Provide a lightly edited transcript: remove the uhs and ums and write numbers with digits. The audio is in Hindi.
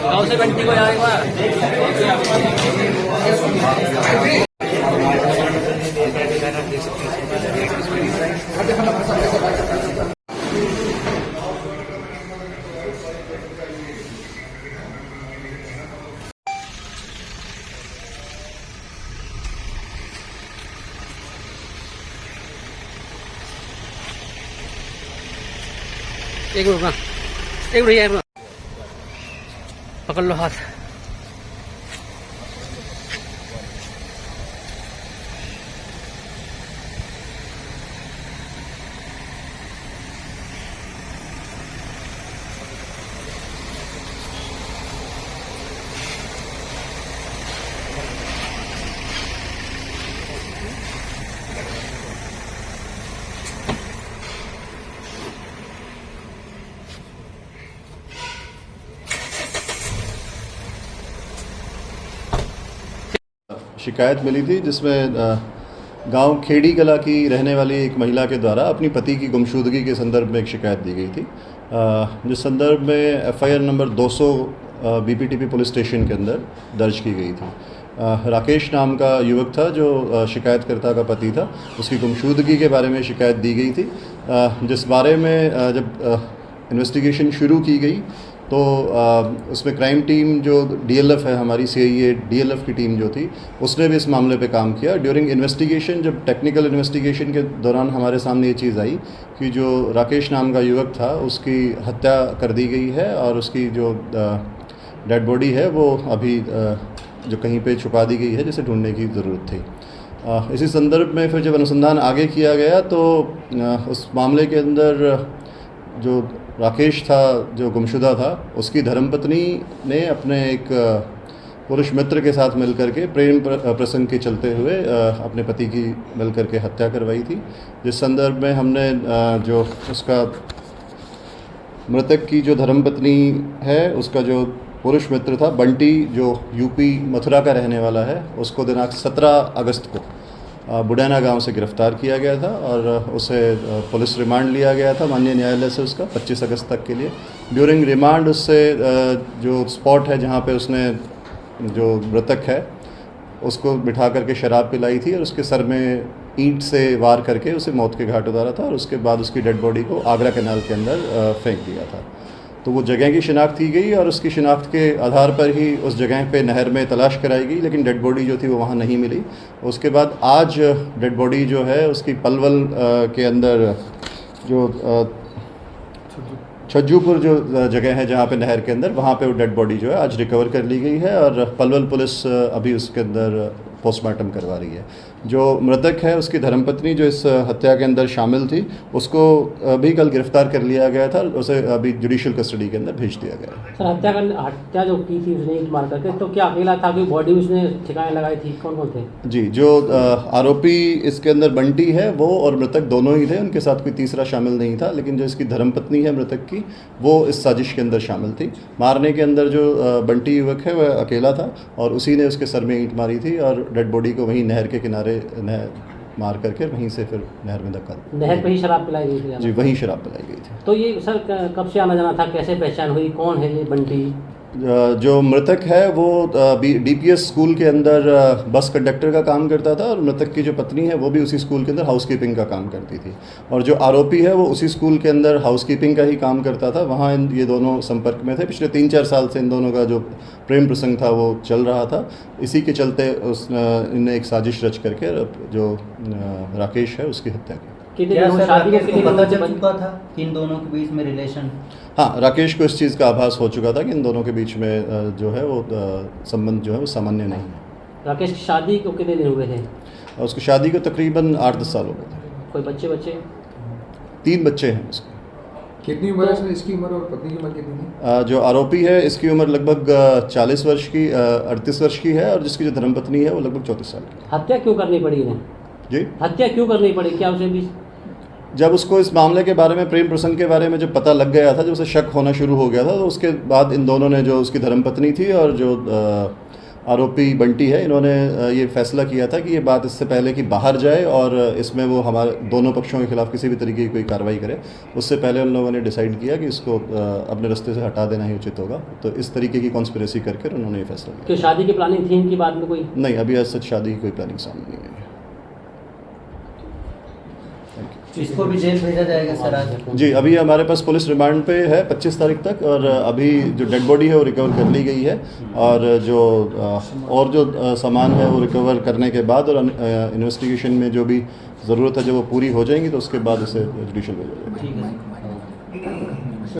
गाँव से बंटी को जाएगा। एक मिनट, एक मिनट, पकड़ लो हाथ। शिकायत मिली थी जिसमें गांव खेड़ी कला की रहने वाली एक महिला के द्वारा अपनी पति की गुमशुदगी के संदर्भ में एक शिकायत दी गई थी, जिस संदर्भ में FIR number 200 BPTP police station के अंदर दर्ज की गई थी। राकेश नाम का युवक था जो शिकायतकर्ता का पति था, उसकी गुमशुदगी के बारे में शिकायत दी गई थी, जिस बारे में जब इन्वेस्टिगेशन शुरू की गई तो उसमें क्राइम टीम जो DLF है हमारी CIA DLF की टीम जो थी उसने भी इस मामले पे काम किया। ड्यूरिंग इन्वेस्टिगेशन, जब टेक्निकल इन्वेस्टिगेशन के दौरान हमारे सामने ये चीज़ आई कि जो राकेश नाम का युवक था उसकी हत्या कर दी गई है और उसकी जो डेड बॉडी है वो अभी जो कहीं पे छुपा दी गई है, जिसे ढूंढने की ज़रूरत थी। इसी संदर्भ में फिर जब अनुसंधान आगे किया गया तो उस मामले के अंदर जो राकेश था जो गुमशुदा था उसकी धर्मपत्नी ने अपने एक पुरुष मित्र के साथ मिलकर के प्रेम प्रसंग के चलते हुए अपने पति की मिलकर के हत्या करवाई थी, जिस संदर्भ में हमने जो उसका मृतक की जो धर्मपत्नी है उसका जो पुरुष मित्र था बंटी जो UP मथुरा का रहने वाला है, उसको दिनांक 17 अगस्त को बुडैना गांव से गिरफ्तार किया गया था और उसे पुलिस रिमांड लिया गया था माननीय न्यायालय से उसका 25 अगस्त तक के लिए। ड्यूरिंग रिमांड उससे जो स्पॉट है जहां पे उसने जो मृतक है उसको बिठा करके शराब पिलाई थी और उसके सर में ईंट से वार करके उसे मौत के घाट उतारा था और उसके बाद उसकी डेड बॉडी को आगरा कैनाल के अंदर फेंक दिया था। तो वो जगह की शिनाख्त की गई और उसकी शिनाख्त के आधार पर ही उस जगह पे नहर में तलाश कराई गई, लेकिन डेड बॉडी जो थी वो वहाँ नहीं मिली। उसके बाद आज डेड बॉडी जो है उसकी पलवल के अंदर जो छज्जूपुर जो जगह है जहाँ पे नहर के अंदर, वहाँ पे वो डेड बॉडी जो है आज रिकवर कर ली गई है और पलवल पुलिस अभी उसके अंदर पोस्टमार्टम करवा रही है। जो मृतक है उसकी धर्मपत्नी जो इस हत्या के अंदर शामिल थी उसको भी कल गिरफ्तार कर लिया गया था, उसे अभी जुडिशियल कस्टडी के अंदर भेज दिया गया है। सर हत्या जो की थी उसने मार करके, तो क्या अकेला था कि बॉडी उसने ठिकाने लगाई थी? कौन कौन थे? जी, जो आरोपी इसके अंदर बंटी है वो और मृतक दोनों ही थे, उनके साथ कोई तीसरा शामिल नहीं था, लेकिन जो इसकी धर्मपत्नी है मृतक की वो इस साजिश के अंदर शामिल थी। मारने के अंदर जो बंटी युवक है वह अकेला था और उसी ने उसके सर में ईंट मारी थी और डेड बॉडी को वहीं नहर के किनारे मार करके वहीं से फिर नहर में धक्का दिया। नहर पे ही शराब पिलाई गई थी? जी, वहीं शराब पिलाई गई थी। तो ये सर कब से आना जाना था, कैसे पहचान हुई, कौन है ये बंटी? जो मृतक है वो DPS स्कूल के अंदर बस कंडक्टर का काम करता था और मृतक की जो पत्नी है वो भी उसी स्कूल के अंदर हाउसकीपिंग का काम करती थी और जो आरोपी है वो उसी स्कूल के अंदर हाउसकीपिंग का ही काम करता था। वहाँ ये दोनों संपर्क में थे। पिछले 3-4 साल से इन दोनों का जो प्रेम प्रसंग था वो चल रहा था। इसी के चलते इनने एक साजिश रच करके जो राकेश है उसकी हत्या की। पता चल चुका था कि इन दोनों के बीच में रिलेशन? हाँ, राकेश को इस चीज़ का आभास हो चुका था कि इन दोनों के बीच में जो है वो संबंध जो है वो सामान्य नहीं है। राकेश की शादी को कितने दिन हुए थे? उसकी शादी को तकरीबन 8-10 साल हो गए थे। कोई बच्चे? 3 बच्चे हैं उसके। कितनी उम्र है इसकी उम्र और पत्नी की उम्र कितनी है? जो आरोपी है इसकी उम्र लगभग 40 वर्ष की 38 वर्ष की है और जिसकी जो धर्मपत्नी है वो लगभग 34 साल की। हत्या क्यों करनी पड़ी इन्हें? जी, हत्या क्यों करनी पड़ी? क्या उसे भी जब उसको इस मामले के बारे में, प्रेम प्रसंग के बारे में जब पता लग गया था, जब उसे शक होना शुरू हो गया था, तो उसके बाद इन दोनों ने, जो उसकी धर्मपत्नी थी और जो आरोपी बंटी है, इन्होंने ये फैसला किया था कि ये बात इससे पहले कि बाहर जाए और इसमें वो हमारे दोनों पक्षों के खिलाफ किसी भी तरीके की कोई कार्रवाई करे, उससे पहले उन लोगों ने डिसाइड किया कि इसको अपने रास्ते से हटा देना ही उचित होगा। तो इस तरीके की कॉन्स्पिरेसी करके उन्होंने ये फैसला किया। कि शादी की प्लानिंग थी इनकी बाद में कोई? नहीं, अभी आज सच शादी की कोई प्लानिंग सामने नहीं है। इसको भी जेल भेजा जाएगा सर आज? जी, अभी हमारे पास पुलिस रिमांड पे है 25 तारीख तक, और अभी जो डेड बॉडी है वो रिकवर कर ली गई है, और जो सामान है वो रिकवर करने के बाद और इन्वेस्टिगेशन में जो भी ज़रूरत है जो वो पूरी हो जाएंगी तो उसके बाद इसे जुडिशल भेजा जाएगा। ठीक है।